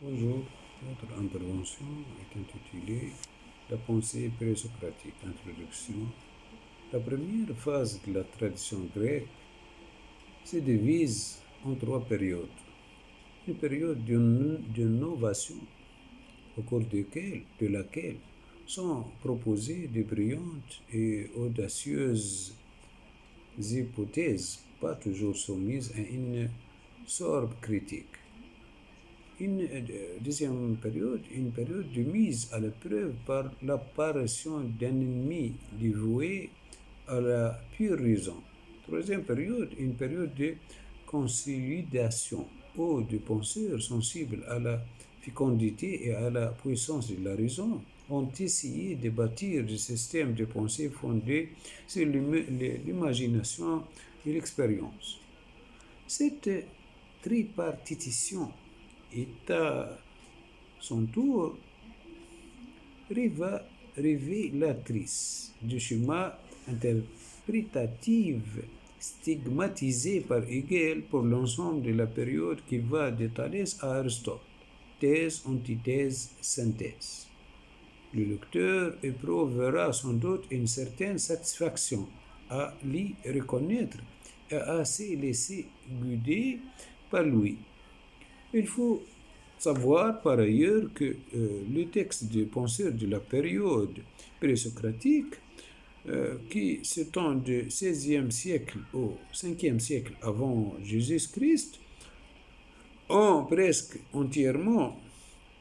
Bonjour, notre intervention est intitulée La pensée présocratique. Introduction. La première phase de la tradition grecque se divise en trois périodes. Une période d'innovation au cours de laquelle sont proposées de brillantes et audacieuses hypothèses, pas toujours soumises à une sorbe critique. Une deuxième période, une période de mise à l'épreuve par l'apparition d'un ennemi dévoué à la pure raison. Troisième période, une période de consolidation où des penseurs sensibles à la fécondité et à la puissance de la raison ont essayé de bâtir des systèmes de pensée fondés sur l'imagination et l'expérience. Cette tripartition est à son tour révélatrice du schéma interprétatif stigmatisé par Hegel pour l'ensemble de la période qui va de Thalès à Aristote. Thèse, antithèse, synthèse. Le lecteur éprouvera sans doute une certaine satisfaction à l'y reconnaître et à se laisser guider par lui. Il faut savoir par ailleurs que les textes des penseurs de la période présocratique, qui s'étend du XVIe siècle au Ve siècle avant Jésus-Christ, ont presque entièrement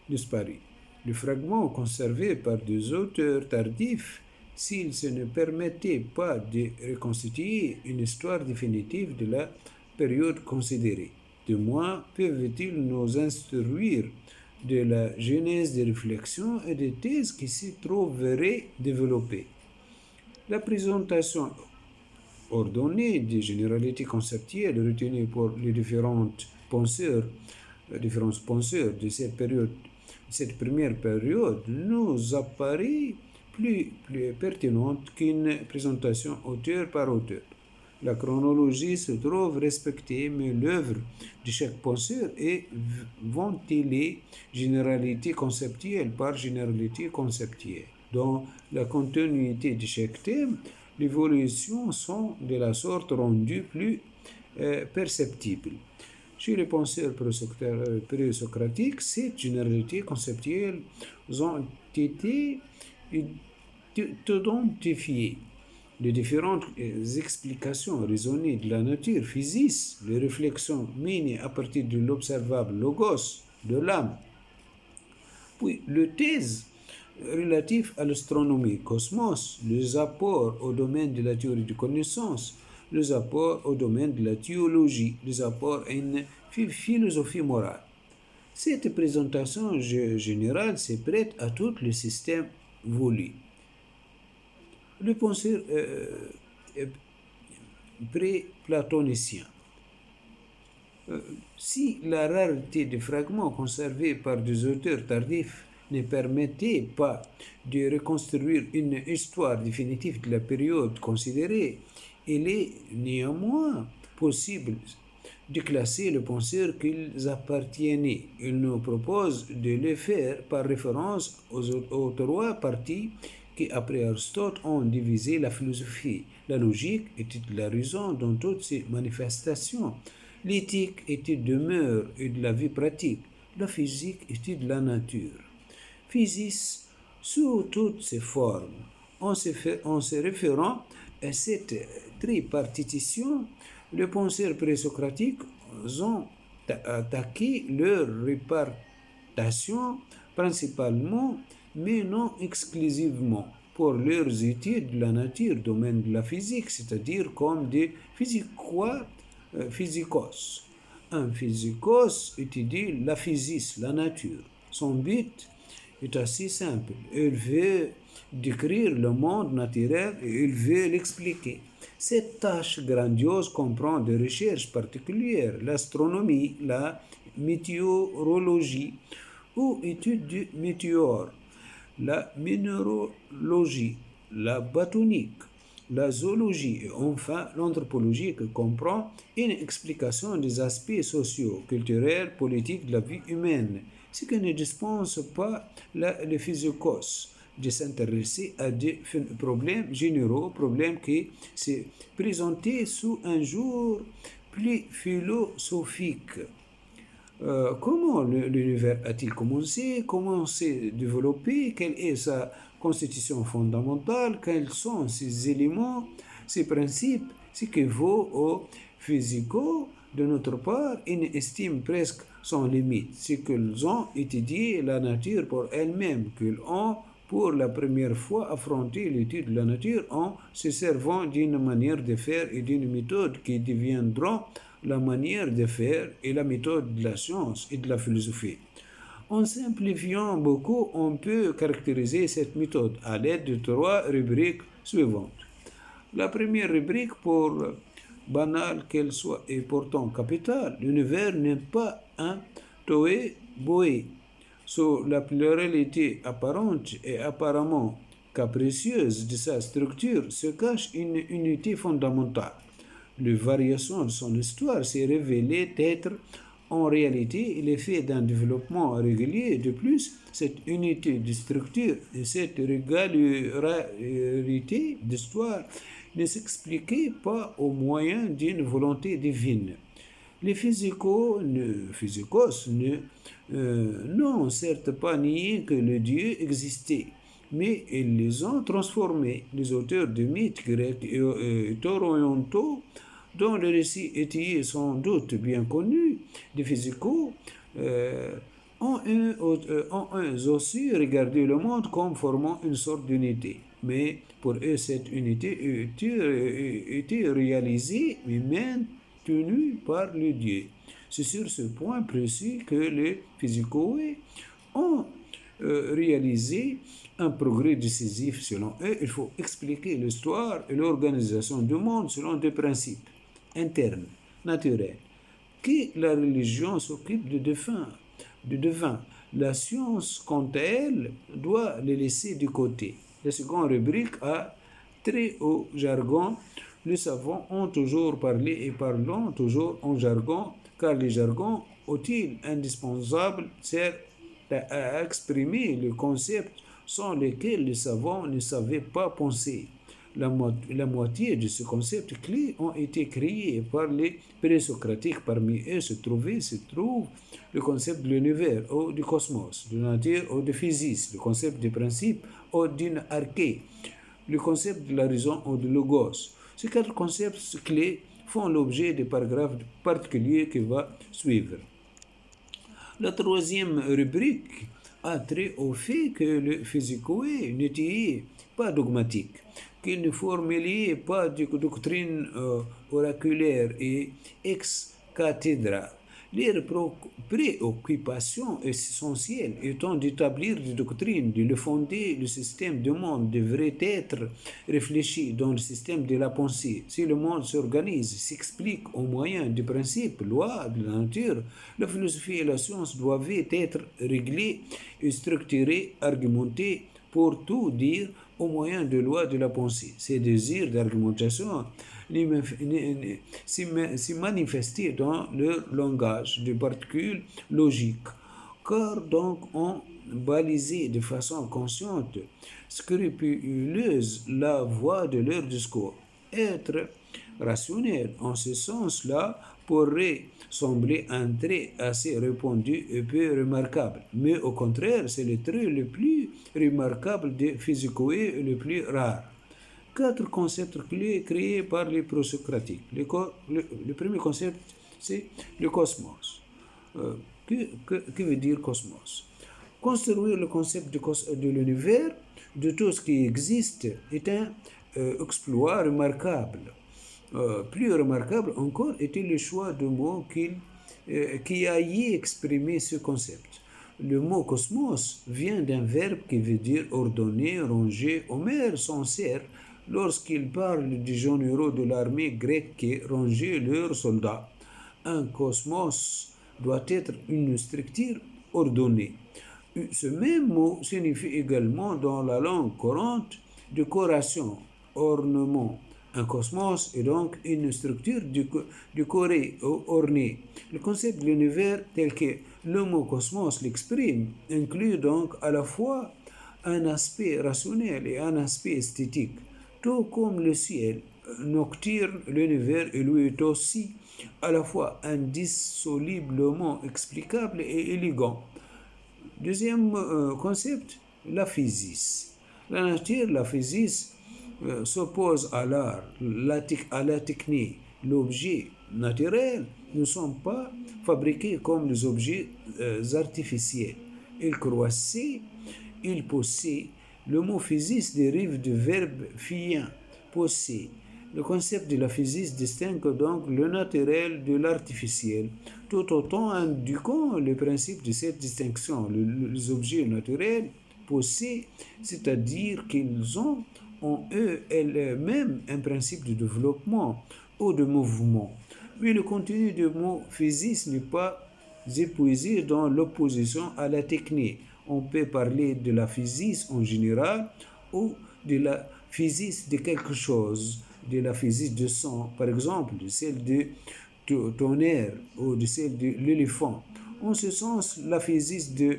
disparu. Les fragments conservés par des auteurs tardifs, s'ils ne permettaient pas de reconstituer une histoire définitive de la période considérée. De moins peuvent-ils nous instruire de la genèse des réflexions et des thèses qui s'y trouveraient développées. La présentation ordonnée des généralités conceptuelles retenues pour les différents penseurs de cette première période nous apparaît plus pertinente qu'une présentation auteur par auteur. La chronologie se trouve respectée, mais l'œuvre de chaque penseur est ventilée généralité conceptuelle par généralité conceptuelle. Dans la continuité de chaque thème, les évolutions sont de la sorte rendues plus perceptibles. Chez les penseurs présocratiques, ces généralités conceptuelles ont été identifiées. Les différentes explications raisonnées de la nature physique, les réflexions menées à partir de l'observable logos de l'âme, puis les thèses relatives à l'astronomie, cosmos, les apports au domaine de la théorie de connaissance, les apports au domaine de la théologie, les apports à une philosophie morale. Cette présentation générale se prête à tout le système voulu. Le penseur pré-platonicien. Si la rareté des fragments conservés par des auteurs tardifs ne permettait pas de reconstruire une histoire définitive de la période considérée, il est néanmoins possible de classer les penseurs qu'ils appartenaient. Il nous propose de le faire par référence aux trois parties qui, après Aristote, ont divisé la philosophie. La logique était la raison dans toutes ses manifestations. L'éthique était demeure et de la vie pratique. La physique était de la nature. Physis sous toutes ses formes. En se référant à cette tripartition, les penseurs présocratiques ont attaqué leur répartition principalement, mais non exclusivement, pour leurs études de la nature, domaine de la physique, c'est-à-dire comme des physicos. Un physicos étudie la physique, la nature. Son but est assez simple. Il veut décrire le monde naturel et il veut l'expliquer. Cette tâche grandiose comprend des recherches particulières, l'astronomie, la météorologie ou étude du météore, la minéralogie, la botanique, la zoologie et enfin l'anthropologie qui comprend une explication des aspects sociaux, culturels, politiques de la vie humaine, ce qui ne dispense pas le physicos de s'intéresser à des problèmes généraux, problèmes qui se présentés sous un jour plus philosophique. Comment l'univers a-t-il commencé? Comment s'est développé? Quelle est sa constitution fondamentale? Quels sont ses éléments, ses principes? Ce qui vaut aux physicaux, de notre part, ils estiment presque sans limite. C'est qu'ils ont étudié la nature pour elle-même, qu'ils ont pour la première fois affronté l'étude de la nature en se servant d'une manière de faire et d'une méthode qui deviendront la manière de faire et la méthode de la science et de la philosophie. En simplifiant beaucoup, on peut caractériser cette méthode à l'aide de trois rubriques suivantes. La première rubrique, pour banale qu'elle soit et pourtant capitale, l'univers n'est pas un toé-boé. Sous la pluralité apparente et apparemment capricieuse de sa structure se cache une unité fondamentale. Les variations de son histoire s'est révélée être en réalité l'effet d'un développement régulier. De plus, cette unité de structure et cette régularité d'histoire ne s'expliquaient pas au moyen d'une volonté divine. Les physicos n'ont certes pas nié que le Dieu existait, mais ils les ont transformés. Les auteurs de mythes grecs et orientaux, dont les récits étayés sans doute bien connus des physicaux, ont eux aussi regardé le monde comme formant une sorte d'unité. Mais pour eux, cette unité était réalisée et maintenue par le Dieu. C'est sur ce point précis que les physicaux ont réalisé un progrès décisif. Selon eux, il faut expliquer l'histoire et l'organisation du monde selon des principes internes, naturels, que la religion s'occupe de devin. La science, quant à elle, doit les laisser de côté. La seconde rubrique a trait au jargon. Les savants ont toujours parlé et parlons toujours en jargon, car les jargons, utiles, indispensables, servent à exprimer les concepts sans lesquels les savants ne savaient pas penser. La moitié de ces concepts clés ont été créés par les présocratiques. Parmi eux se trouve le concept de l'univers ou du cosmos, de la nature ou de physis, le concept du principe ou d'une arché, le concept de la raison ou de logos. Ces quatre concepts clés font l'objet des paragraphes particuliers qui vont suivre. La troisième rubrique a trait au fait que le physicoé n'était pas dogmatique, qu'il ne formulait pas de doctrine oraculaire et ex cathedra. Leur préoccupation essentielle étant d'établir des doctrines, de le fonder, le système du monde devrait être réfléchi dans le système de la pensée. Si le monde s'organise, s'explique au moyen des principes, lois de la nature, la philosophie et la science doivent être réglées et structurées, argumentées pour tout dire au moyen de lois de la pensée. Ces désirs d'argumentation s'y manifestaient dans leur langage de particules logiques, car donc ont balisé de façon consciente, scrupuleuse la voie de leur discours. Être rationnel en ce sens-là pourrait sembler un trait assez répandu et peu remarquable, mais au contraire, c'est le trait le plus remarquable des physicoïs et le plus rare. Quatre concepts clés créés par les présocratiques. Le premier concept, c'est le cosmos. Que veut dire cosmos? Construire le concept de l'univers, de tout ce qui existe, est un exploit remarquable. Plus remarquable encore était le choix de mots qui a y exprimé ce concept. Le mot cosmos vient d'un verbe qui veut dire ordonner, ranger. Homère s'en sert lorsqu'il parle des généraux de l'armée grecque qui rangeaient leurs soldats. Un cosmos doit être une structure ordonnée. Ce même mot signifie également dans la langue courante décoration, ornement. Un cosmos est donc une structure du corps ornée. Le concept de l'univers tel que le mot cosmos l'exprime inclut donc à la fois un aspect rationnel et un aspect esthétique. Tout comme le ciel nocturne, l'univers est lui aussi à la fois indissolublement explicable et élégant. Deuxième concept, la physis. La nature, la physis, s'oppose à l'art, à la technique. L'objet naturel ne sont pas fabriqués comme les objets artificiels. Ils croissaient, ils possèdent. Le mot physis dérive du verbe phien, posséder. Le concept de la physis distingue donc le naturel de l'artificiel, tout autant indiquant le principe de cette distinction. Les objets naturels possèdent, c'est-à-dire qu'ils ont en eux-mêmes un principe de développement ou de mouvement. Mais le contenu du mot physis n'est pas épuisé dans l'opposition à la technique. On peut parler de la physis en général ou de la physis de quelque chose, de la physis de son, par exemple, de celle de tonnerre ou de celle de l'éléphant. En ce sens, la physis de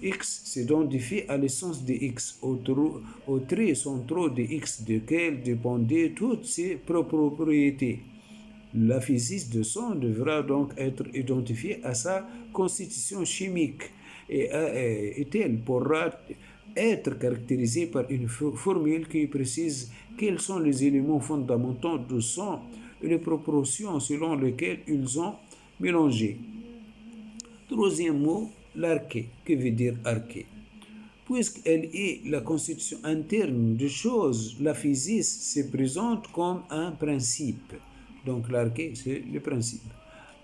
X s'identifie à l'essence de X, aux traits centraux de X, desquels dépendaient toutes ses propriétés. La physis de son devra donc être identifiée à sa constitution chimique et elle pourra être caractérisée par une formule qui précise quels sont les éléments fondamentaux du son et les proportions selon lesquelles ils ont mélangé. Troisième mot, l'arché. Que veut dire arché? Puisqu'elle est la constitution interne des choses, la physis se présente comme un principe. Donc l'arché, c'est le principe.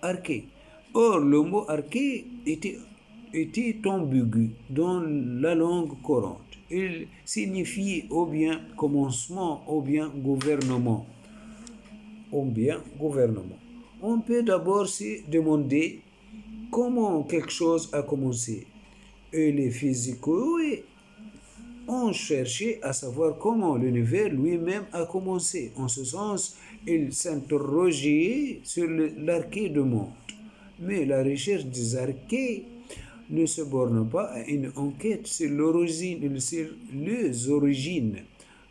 Arché. Or, le mot arché était ambigu dans la langue courante. Il signifie ou bien commencement ou bien gouvernement. On peut d'abord se demander comment quelque chose a commencé. Et les physiciens ont cherché à savoir comment l'univers lui-même a commencé. En ce sens, ils s'interrogeaient sur l'arché du monde. Mais la recherche des archés ne se borne pas à une enquête sur les origines,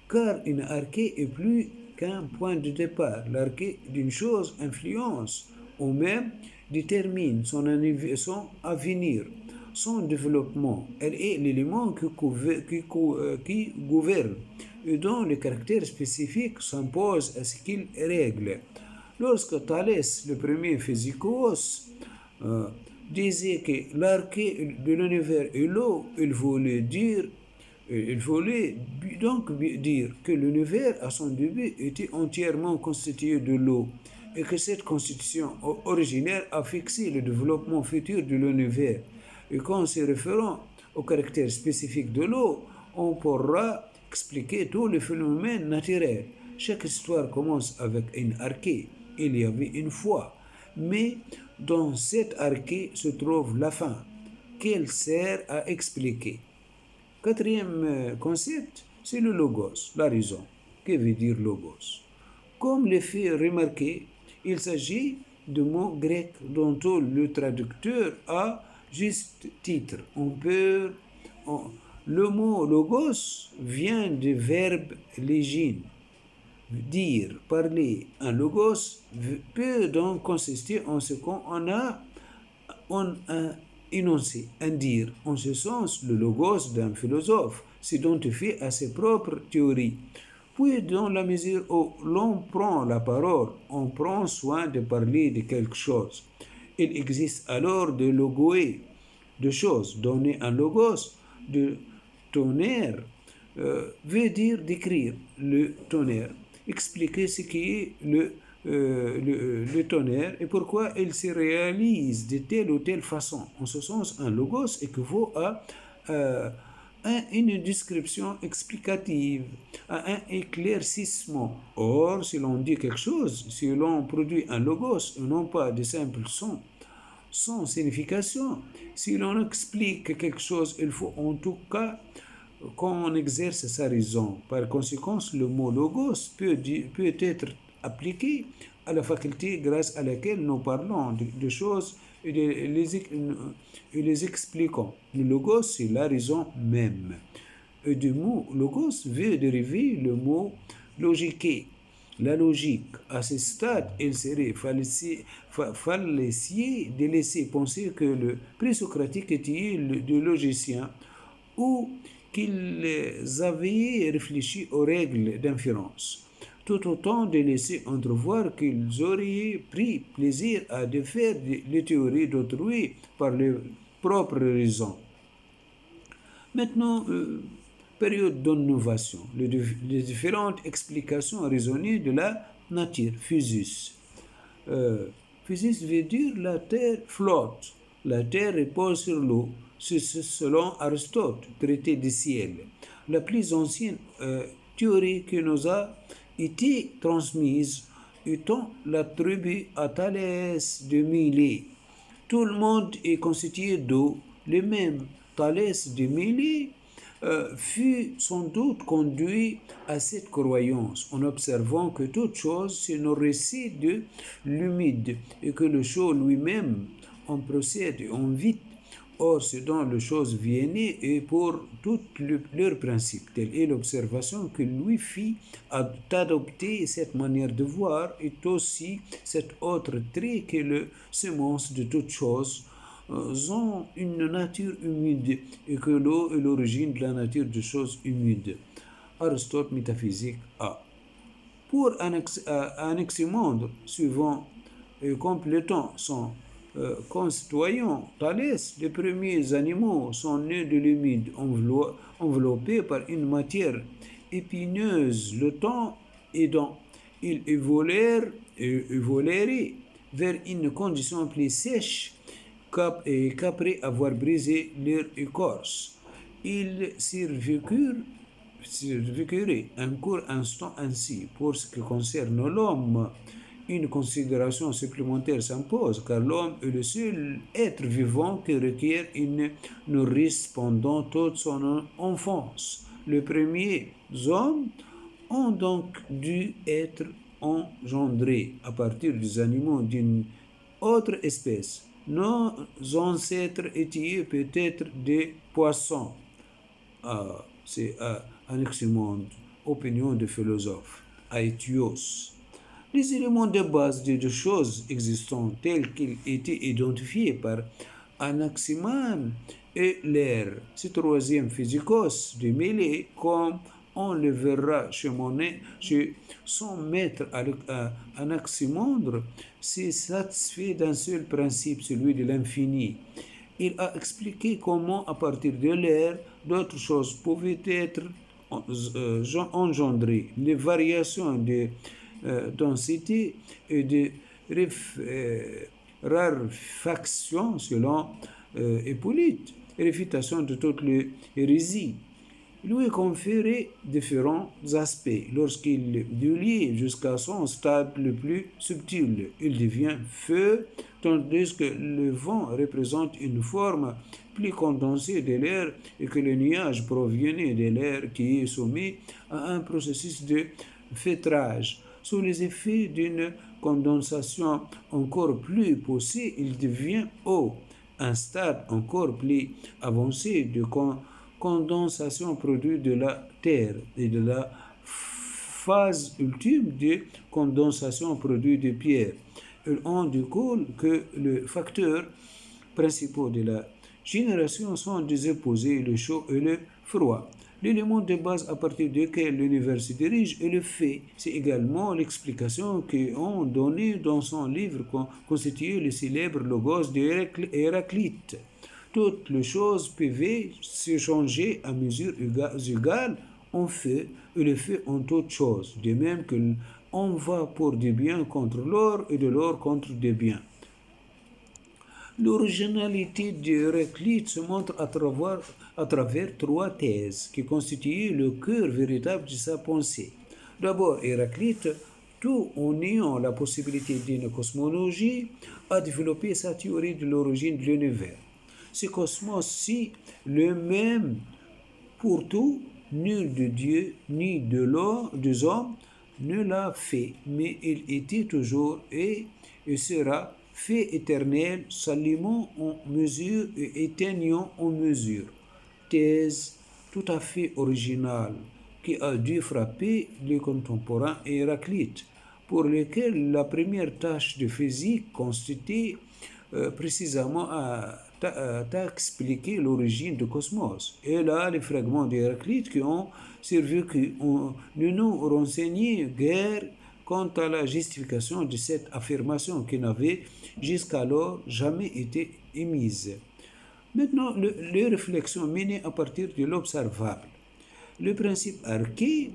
car une arché est plus qu'un point de départ. L'arché d'une chose influence ou même détermine son avenir, son développement. Elle est l'élément qui gouverne et dont le caractère spécifique s'impose à ce qu'il règle. Lorsque Thalès, le premier physicos, disait que l'arché de l'univers est l'eau, il voulait donc dire que l'univers à son début était entièrement constitué de l'eau et que cette constitution originaire a fixé le développement futur de l'univers. Et qu'en se référant au caractère spécifique de l'eau, on pourra expliquer tous les phénomènes naturels. Chaque histoire commence avec une arché. Il y avait une fois. Mais dans cette arché se trouve la fin, qu'elle sert à expliquer. Quatrième concept, c'est le logos, la raison. Que veut dire logos? Comme le fait remarquer, il s'agit de mots grecs dont le traducteur a juste titre. Le mot logos vient du verbe légine, dire, parler. Un logos peut donc consister en ce qu'on a énoncé, un dire. En ce sens, le logos d'un philosophe s'identifie à ses propres théories. Puis, dans la mesure où l'on prend la parole, on prend soin de parler de quelque chose. Il existe alors de logoé, de choses. Donner un logos de tonnerre veut dire décrire le tonnerre, expliquer ce qui est le tonnerre et pourquoi il se réalise de telle ou telle façon. En ce sens, un logos équivaut à une description explicative, à un éclaircissement. Or, si l'on dit quelque chose, si l'on produit un logos et non pas de simples sons, sans signification, si l'on explique quelque chose, il faut en tout cas quand on exerce sa raison. Par conséquent, le mot logos peut être appliqué à la faculté grâce à laquelle nous parlons de choses et les expliquons. Le logos, c'est la raison même. Et du mot logos veut dériver le mot logiquer. La logique, à ce stade, il serait fallacieux de laisser penser que le présocratique était des logiciens ou qu'ils avaient réfléchi aux règles d'inférence, tout autant de laisser entrevoir qu'ils auraient pris plaisir à défaire les théories d'autrui par leurs propres raisons. Maintenant, période d'innovation, les différentes explications raisonnées de la nature, physis. Physis veut dire la Terre flotte, la Terre repose sur l'eau, c'est selon Aristote, traité du ciel. La plus ancienne théorie qui nous a été transmise étant l'attribuée à Thalès de Milet. Tout le monde est constitué d'eau, le même Thalès de Milet fut sans doute conduit à cette croyance en observant que toute chose se nourrissait de l'humide et que le chaud lui-même en procède et en vite. Or, ce dont les choses viennent et pour tout leur principe. Telle est l'observation que lui fit d'adopter cette manière de voir et aussi cet autre trait que le semence de toutes choses ont une nature humide et que l'eau est l'origine de la nature des choses humides. Aristote, Métaphysique A. Pour Anaximandre, suivant et complétant son concitoyen Thalès, les premiers animaux sont nés de l'humide, enveloppés par une matière épineuse. Le temps aidant, ils évoluèrent vers une condition plus sèche qu'après avoir brisé leur écorce. Ils survécurent un court instant ainsi. Pour ce qui concerne l'homme, une considération supplémentaire s'impose, car l'homme est le seul être vivant qui requiert une nourrice pendant toute son enfance. Les premiers hommes ont donc dû être engendrés à partir des animaux d'une autre espèce. Nos ancêtres étaient peut-être des poissons. C'est Anaximandre, opinion de philosophe. Aetios. Les éléments de base des deux choses existantes tels qu'ils étaient identifiés par Anaximandre et l'air. Ce troisième physicos de Milet, comme on le verra chez son maître Anaximandre, s'est satisfait d'un seul principe, celui de l'infini. Il a expliqué comment, à partir de l'air, d'autres choses pouvaient être engendrées. Les variations de densité et de raréfaction selon Hippolyte, réfutation de toutes les hérésies, lui conférait différents aspects. Lorsqu'il délie jusqu'à son stade le plus subtil, il devient feu, tandis que le vent représente une forme plus condensée de l'air et que le nuage proviennent de l'air qui est soumis à un processus de feutrage. Sous les effets d'une condensation encore plus poussée, il devient eau, un stade encore plus avancé de condensation produit de la terre et de la phase ultime de condensation produit de pierre. Il en découle que les facteurs principaux de la génération sont des opposés, le chaud et le froid. L'élément de base à partir duquel l'univers se dirige est le fait. C'est également l'explication qu'ont donnée dans son livre constitué le célèbre Logos d'Héraclite. Toutes les choses peuvent se changer à mesure égale en fait et le fait en toutes choses. De même que on va pour du bien contre l'or et de l'or contre du bien. L'originalité d'Héraclite se montre à travers trois thèses qui constituent le cœur véritable de sa pensée. D'abord, Héraclite, tout en ayant la possibilité d'une cosmologie, a développé sa théorie de l'origine de l'univers. Ce cosmos-ci, le même Pour tout, nul de Dieu ni de l'homme, des hommes ne l'a fait, mais il était toujours et sera fait éternel, s'allumant en mesure et éteignant en mesure. Thèse tout à fait originale qui a dû frapper les contemporains Héraclite, pour lesquels la première tâche de physique consistait précisément à expliquer l'origine du cosmos. Et là, les fragments d'Héraclite qui ont servi ne nous renseignaient guère quant à la justification de cette affirmation qui n'avait jusqu'alors jamais été émise. Maintenant, les réflexions menées à partir de l'observable. Le principe arché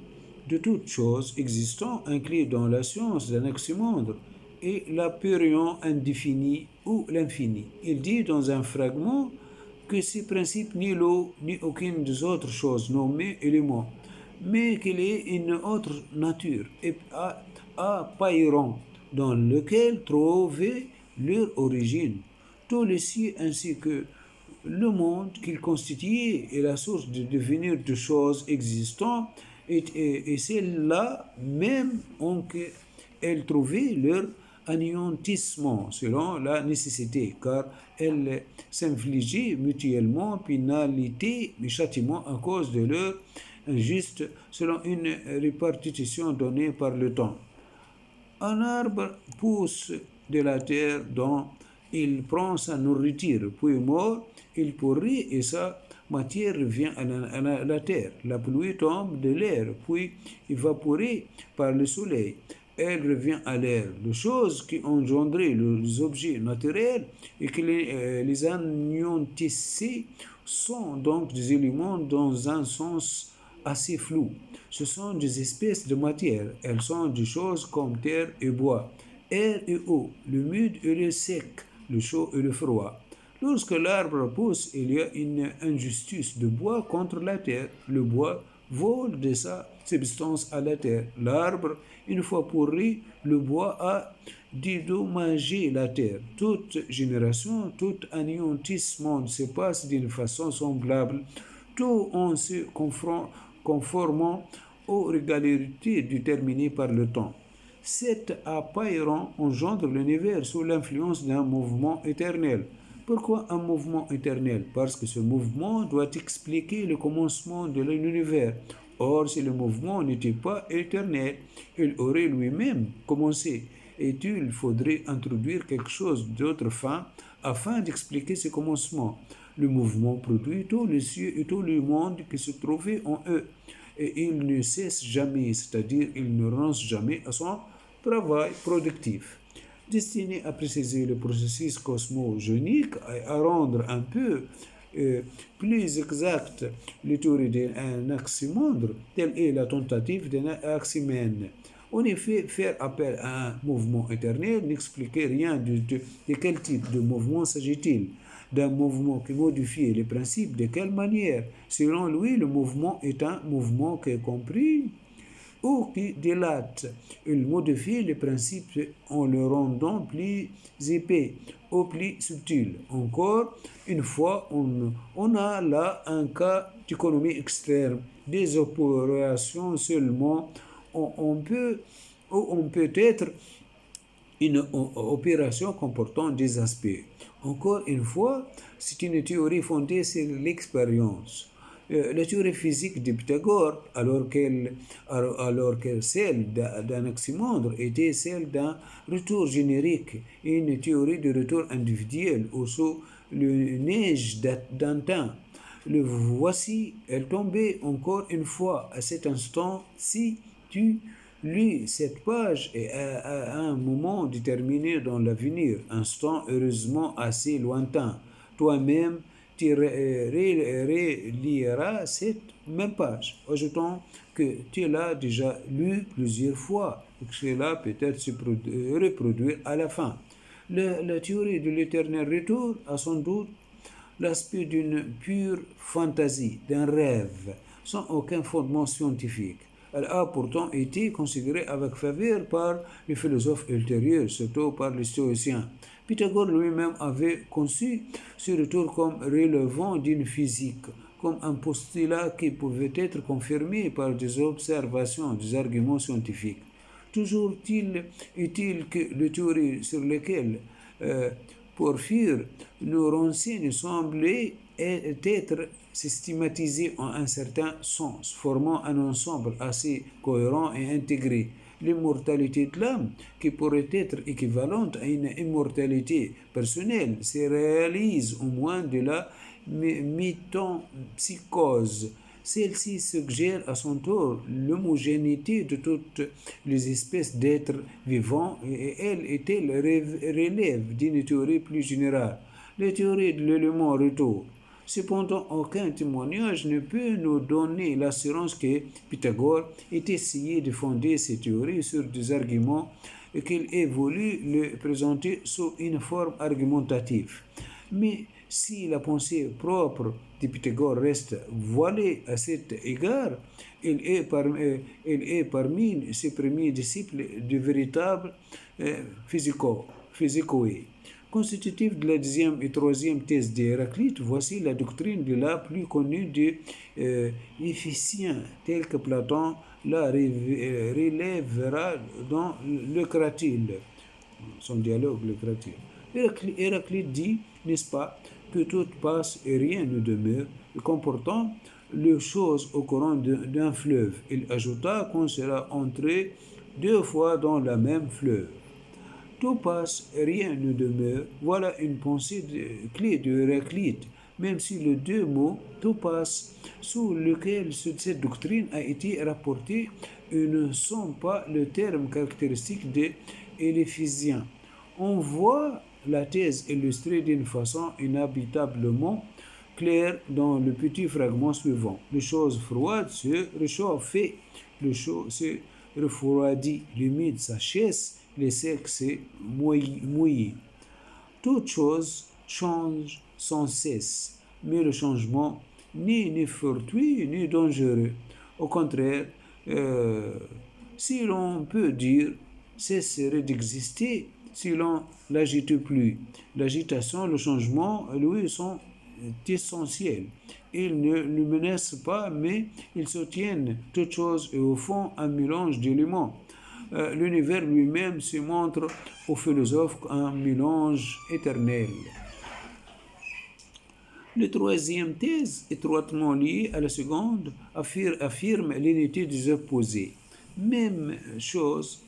de toute chose existant inclus dans la science d'Anaximandre est l'apérion indéfini ou l'infini. Il dit dans un fragment que ce principe ni l'eau ni aucune des autres choses nommées éléments, mais qu'il est une autre nature, et apairon, dans lequel trouver leur origine. Tout le ciel ainsi que le monde qu'il constituait est la source de devenir de choses existantes et c'est là même qu'elles trouvaient leur anéantissement selon la nécessité, car elles s'infligeaient mutuellement pénalité et châtiment à cause de leur injuste selon une répartition donnée par le temps. Un arbre pousse de la terre dont il prend sa nourriture, puis mort, il pourrit et sa matière revient à la terre. La pluie tombe de l'air, puis évaporée par le soleil. Elle revient à l'air. Les choses qui engendraient les objets naturels et qui les anéantissaient sont donc des éléments dans un sens assez flou. Ce sont des espèces de matière. Elles sont des choses comme terre et bois, air et eau, le humide et le sec, le chaud et le froid. Lorsque l'arbre pousse, il y a une injustice de bois contre la terre. Le bois vole de sa substance à la terre. L'arbre, une fois pourri, le bois a dédommagé la terre. Toute génération, tout anéantissement se passe d'une façon semblable, tout en se conformant aux régularités déterminées par le temps. Cet apairon engendre l'univers sous l'influence d'un mouvement éternel. Pourquoi un mouvement éternel? Parce que ce mouvement doit expliquer le commencement de l'univers. Or, si le mouvement n'était pas éternel, il aurait lui-même commencé. Et il faudrait introduire quelque chose d'autre afin d'expliquer ce commencement. Le mouvement produit tous les cieux et tout le monde qui se trouvait en eux. Et il ne cesse jamais, c'est-à-dire il ne renonce jamais à son travail productif, destiné à préciser le processus cosmogonique et à rendre un peu plus exacte les théories d'Anaximandre, telle est la tentative d'Anaximène. En effet, faire appel à un mouvement éternel n'expliquait rien de quel type de mouvement s'agit-il. D'un mouvement qui modifie les principes, de quelle manière? Selon lui, le mouvement est un mouvement qui est compris ou qui dilate. Il modifie les principes en le rendant plus épais ou plus subtil. Encore une fois, on a là un cas d'économie externe, des opérations seulement. On peut être une opération comportant des aspects. Encore une fois, c'est une théorie fondée sur l'expérience. La théorie physique de Pythagore, alors que celle d'Anaximandre était celle d'un retour générique et une théorie de retour individuel ou sous le neige d'antan. Le voici, elle tombait encore une fois à cet instant. Si tu lis cette page et à un moment déterminé dans l'avenir, instant heureusement assez lointain, toi-même tu reliras cette même page, ajoutant que tu l'as déjà lu plusieurs fois et que cela peut-être se reproduire à la fin. La théorie de l'éternel retour a sans doute l'aspect d'une pure fantaisie, d'un rêve, sans aucun fondement scientifique. Elle a pourtant été considérée avec faveur par les philosophes ultérieurs, surtout par les stoïciens. Pythagore lui-même avait conçu ce retour comme relevant d'une physique comme un postulat qui pouvait être confirmé par des observations, des arguments scientifiques. Toujours est-il que les théories sur lesquelles Porphyre nous renseigne semblaient être systématisées en un certain sens, formant un ensemble assez cohérent et intégré. L'immortalité de l'âme, qui pourrait être équivalente à une immortalité personnelle, se réalise au moins de la métempsychose. Celle-ci suggère à son tour l'homogénéité de toutes les espèces d'êtres vivants et elle relève d'une théorie plus générale, la théorie de l'élément retour. Cependant, aucun témoignage ne peut nous donner l'assurance que Pythagore ait essayé de fonder ses théories sur des arguments et qu'il ait voulu les présenter sous une forme argumentative. Mais si la pensée propre de Pythagore reste voilée à cet égard, il est parmi ses premiers disciples de véritables physicoïs. Constitutive de la deuxième et troisième thèse d'Héraclite, voici la doctrine de la plus connue des Éphiciens, telle que Platon la relèvera dans le Cratyle, son dialogue le Cratyle. Héraclite dit, n'est-ce pas, que tout passe et rien ne demeure, comportant les choses au courant d'un fleuve. Il ajouta qu'on sera entré 2 fois dans la même fleuve. Tout passe et rien ne demeure. Voilà une pensée clé de Héraclite, même si les 2 mots tout passe sous lesquels cette doctrine a été rapportée ne sont pas le terme caractéristique des Éphésiens. On voit la thèse illustrée d'une façon inhabitablement claire dans le petit fragment suivant. Les choses froides se réchauffent et le chaud se refroidit. L'humide s'achève, le sec se mouille. Toute chose change sans cesse, mais le changement ni fortuit ni dangereux. Au contraire, si l'on peut dire cesserait d'exister si l'on l'agite plus. L'agitation, le changement, lui, sont essentiels. Ils ne le menacent pas, mais ils soutiennent toute chose et au fond un mélange d'éléments. L'univers lui-même se montre aux philosophes un mélange éternel. La troisième thèse, étroitement liée à la seconde, affirme l'unité des opposés. Même chose,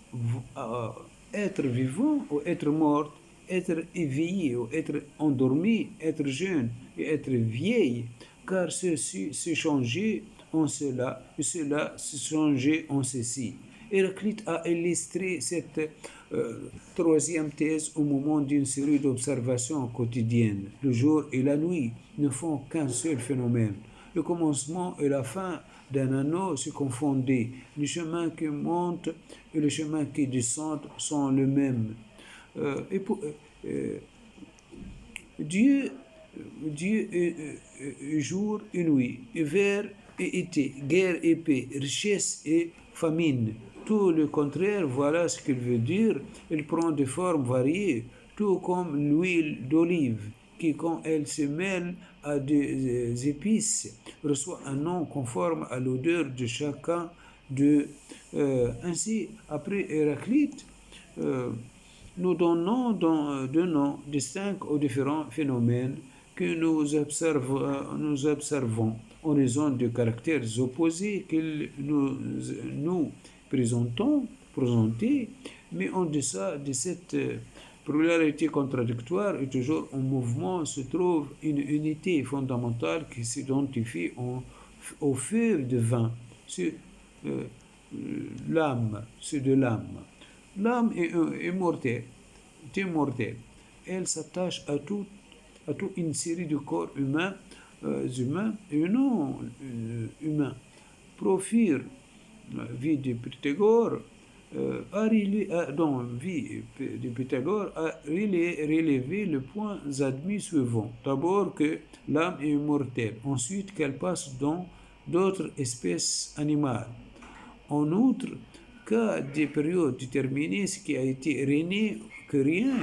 être vivant ou être mort, être éveillé ou être endormi, être jeune et être vieille, car ceci se changeait en cela et cela se changeait en ceci. Héraclite a illustré cette troisième thèse au moment d'une série d'observations quotidiennes. Le jour et la nuit ne font qu'un seul phénomène. Le commencement et la fin d'un anneau se confondaient. Le chemin qui monte et le chemin qui descend sont les mêmes. Dieu est jour et nuit, hiver et été, guerre et paix, richesse et famine. Tout le contraire, voilà ce qu'il veut dire. Il prend des formes variées, tout comme l'huile d'olive, qui quand elle se mêle à des épices, reçoit un nom conforme à l'odeur de chacun d'eux. Ainsi, après Héraclite, nous donnons deux noms distincts aux différents phénomènes que nous observons en raison des caractères opposés que nous présentés, mais en deçà de cette pluralité contradictoire et toujours en mouvement se trouve une unité fondamentale qui s'identifie au feu de vin. C'est l'âme, c'est de l'âme. L'âme est immortelle. Elle s'attache à toute une série de corps humains et non humains. Porphyre, vie de Pythagore, a relevé les points admis suivants. D'abord que l'âme est immortelle, ensuite qu'elle passe dans d'autres espèces animales. En outre, qu'à des périodes déterminées, ce qui a été régné, que rien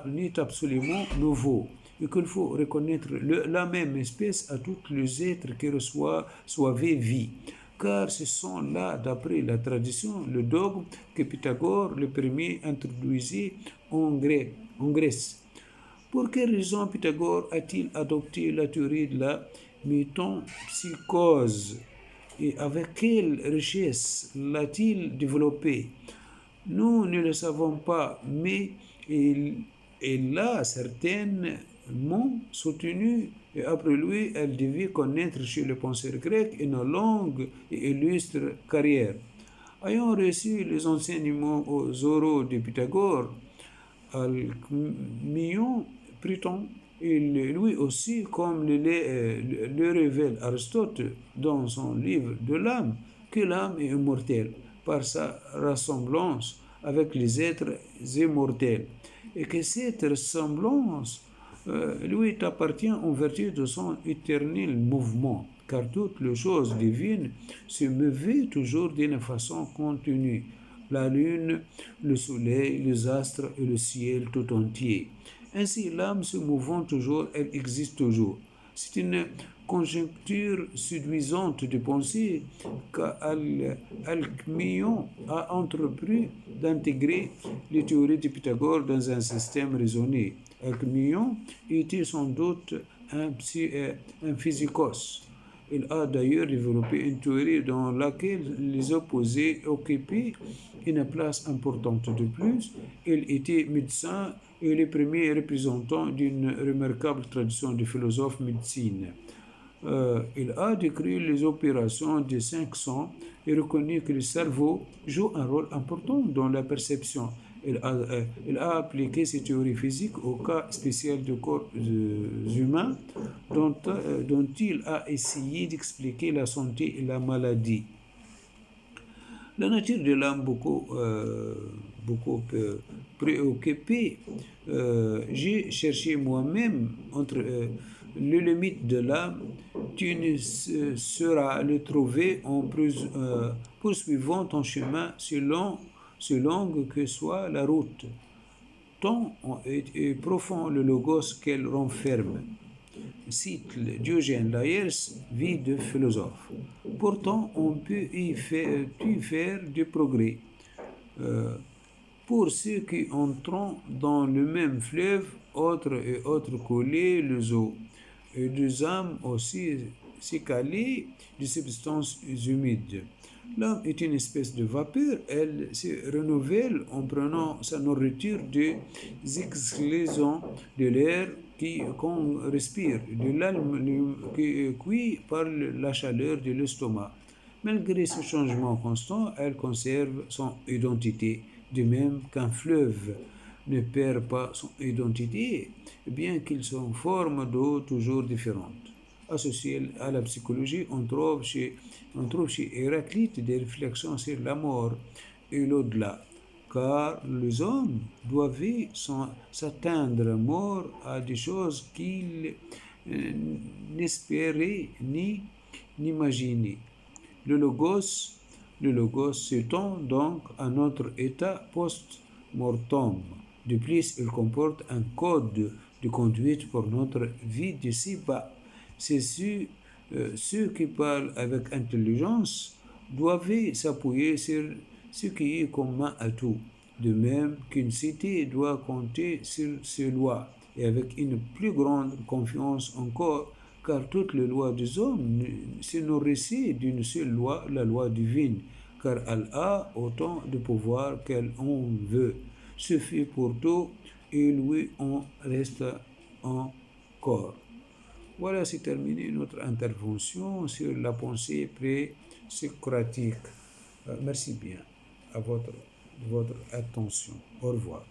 n'est absolument nouveau. et qu'il faut reconnaître la même espèce à tous les êtres qui reçoivent vie. Car ce sont là, d'après la tradition, le dogme que Pythagore le premier introduisit en Grèce. Pour quelle raison Pythagore a-t-il adopté la théorie de la métempsychose et avec quelle richesse l'a-t-il développée? Nous ne le savons pas, mais il l'a certainement soutenu et après lui, elle devait connaître chez le penseur grec une longue et illustre carrière. Ayant reçu les enseignements aux oraux de Pythagore, Alcméon prétend, lui aussi, comme le révèle Aristote dans son livre de l'âme, que l'âme est immortelle par sa ressemblance avec les êtres immortels, et que cette ressemblance lui appartient en vertu de son éternel mouvement, car toutes les choses divines se mouvaient toujours d'une façon continue. La lune, le soleil, les astres et le ciel tout entier. Ainsi, l'âme se mouvant toujours, elle existe toujours. C'est une conjecture séduisante de penser qu'Alcméon a entrepris d'intégrer les théories de Pythagore dans un système raisonné. Alcméon était sans doute un physicos. Il a d'ailleurs développé une théorie dans laquelle les opposés occupaient une place importante de plus. Il était médecin et le premier représentant d'une remarquable tradition de philosophes médecine. Il a décrit les opérations des 5 sens et reconnu que le cerveau joue un rôle important dans la perception. Il a appliqué ces théories physiques au cas spécial du corps humain dont il a essayé d'expliquer la santé et la maladie. La nature de l'âme beaucoup préoccupée, j'ai cherché moi-même entre les limites de l'âme. Tu ne sauras le trouver en poursuivant ton chemin selon que soit la route. Tant est profond le logos qu'elle renferme. Cite Diogène Laërce, vie de philosophe. Pourtant, on peut y faire du progrès. Pour ceux qui entrent dans le même fleuve, autres et autres coulés les eaux, et des âmes aussi s'écaler de substances humides. L'âme est une espèce de vapeur, elle se renouvelle en prenant sa nourriture des exhalaisons de l'air qu'on respire, de l'âme qui est cuit par la chaleur de l'estomac. Malgré ce changement constant, elle conserve son identité, de même qu'un fleuve ne perd pas son identité, bien qu'il soit forme d'eau toujours différente. Associé à la psychologie, on trouve chez Héraclite des réflexions sur la mort et l'au-delà, car les hommes doivent s'attendre mort à des choses qu'ils n'espéraient ni n'imaginaient. Le logos s'étend donc à notre état post-mortem. De plus, il comporte un code de conduite pour notre vie d'ici-bas. C'est ceux qui parlent avec intelligence doivent s'appuyer sur ce qui est commun à tout. De même qu'une cité doit compter sur ses lois, et avec une plus grande confiance encore, car toutes les lois des hommes se nourrissent d'une seule loi, la loi divine, car elle a autant de pouvoir qu'elle en veut. Suffit pour tout, et lui en reste encore. Voilà, c'est terminé notre intervention sur la pensée pré-socratique. Merci bien à votre attention. Au revoir.